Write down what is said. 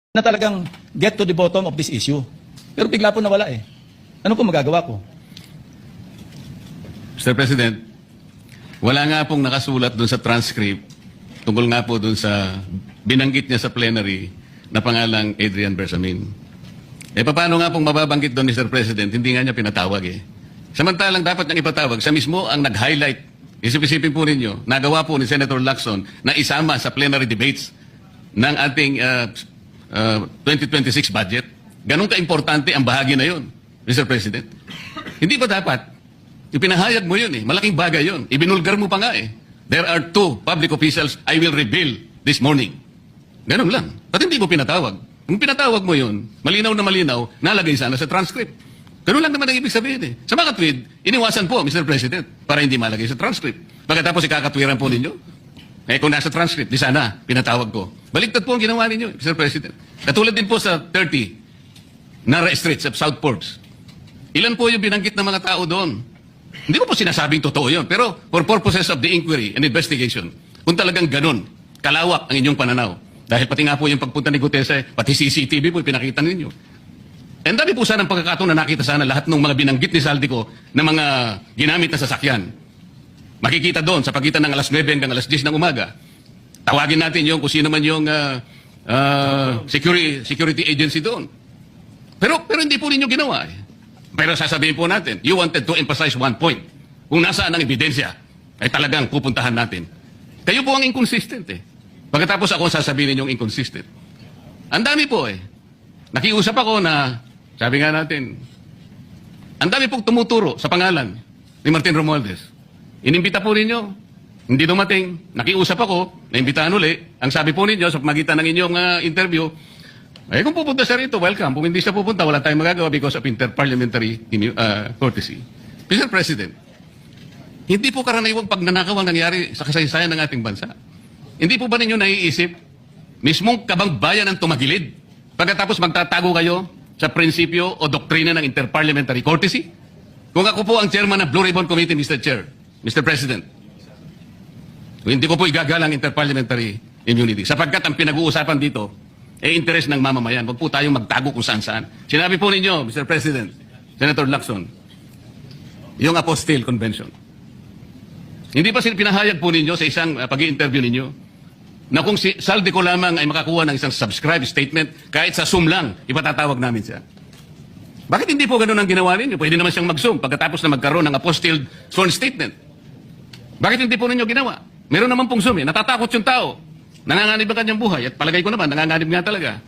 na talagang get to the bottom of this issue. Pero bigla po nawala eh. Ano po magagawa ko? Mr. President, wala nga pong nakasulat doon sa transcript tungkol nga po doon sa binanggit niya sa plenary na pangalang Adrian Bersamin. Eh paano nga pong mababanggit doon, Mr. President? Hindi nga niya pinatawag eh. Samantalang dapat niyang ipatawag, siya mismo ang nag-highlight. Isip-isipin po ninyo, nagawa po ni Senator Lacson na isama sa plenary debates ng ating 2026 budget. Ganun ka-importante ang bahagi na yun, Mr. President. Hindi ba dapat? Ipinahayag mo yun eh. Malaking bagay yun. Ibinulgar mo pa nga eh. There are 2 public officials I will reveal this morning. Ganun lang. Ba't hindi mo pinatawag? Kung pinatawag mo yun, malinaw na malinaw, nalagay sana sa transcript. Ganun lang naman ang ibig sabihin eh. Sa mga tweet, iniwasan po, Mr. President, para hindi malagay sa transcript. Pagkatapos ikakatwiran po ninyo. Eh kung nasa transcript, di sana, pinatawag ko. Baliktad po ang ginawa ninyo, Mr. President. Katulad din po sa 30 Nara Streets of South Ports. Ilan po yung binanggit ng mga tao doon? Hindi ko po sinasabing totoo yun, pero for purposes of the inquiry and investigation, kung talagang ganun, kalawak ang inyong pananaw. Dahil pati nga po yung pagpunta ni Gutese, pati CCTV po pinakita ninyo. And dami po sana ang pagkakataon na nakita sana lahat ng mga binanggit ni Saldico na mga ginamit na sasakyan. Makikita doon sa pagitan ng alas 9 hanggang alas 10 ng umaga. Tawagin natin yung kung sino man yung security agency doon. Pero hindi po ninyo ginawa eh. Pero sasabihin po natin, you wanted to emphasize one point. Kung nasaan ang ebidensya, ay talagang pupuntahan natin. Kayo po ang inconsistent eh. Pagkatapos ako sasabihin ninyong inconsistent. Ang dami po eh. Nakiusap ako na, sabi nga natin, ang dami pong tumuturo sa pangalan ni Martin Romualdez. Inimbita po ninyo, hindi dumating, nakiusap ako, naimbitahan uli. Ang sabi po ninyo sa magitan ng inyong interview, eh kung pupunta siya rito, welcome. Kung hindi siya pupunta, wala tayong magagawa because of inter-parliamentary courtesy. Mr. President, hindi po karaniwang pagnanakaw ang nangyari sa kasaysayan ng ating bansa. Hindi po ba ninyo naiisip, mismong kabangbayan ang tumagilid, pagkatapos magtatago kayo sa prinsipyo o doktrina ng inter-parliamentary courtesy? Kung ako po ang chairman ng Blue Ribbon Committee, Mr. Chair, Mr. President, hindi ko po igagalang inter-parliamentary immunity sapagkat ang pinag-uusapan dito ay interes ng mamamayan. Huwag po tayong magtago kung saan-saan. Sinabi po ninyo, Mr. President, Senator Lacson, yung Apostille Convention. Hindi pa pinahayag po ninyo sa isang pag-i-interview ninyo na kung si Saldico lamang ay makakuha ng isang subscribe statement, kahit sa Zoom lang, ipatatawag namin siya. Bakit hindi po ganun ang ginawa ninyo? Pwede naman siyang mag-Zoom pagkatapos na magkaroon ng Apostille sworn statement. Bakit hindi po ninyo ginawa? Meron naman pong Zoom eh. Natatakot yung tao. Nanganganib ang kanyang buhay. At palagay ko naman, nanganganib nga talaga.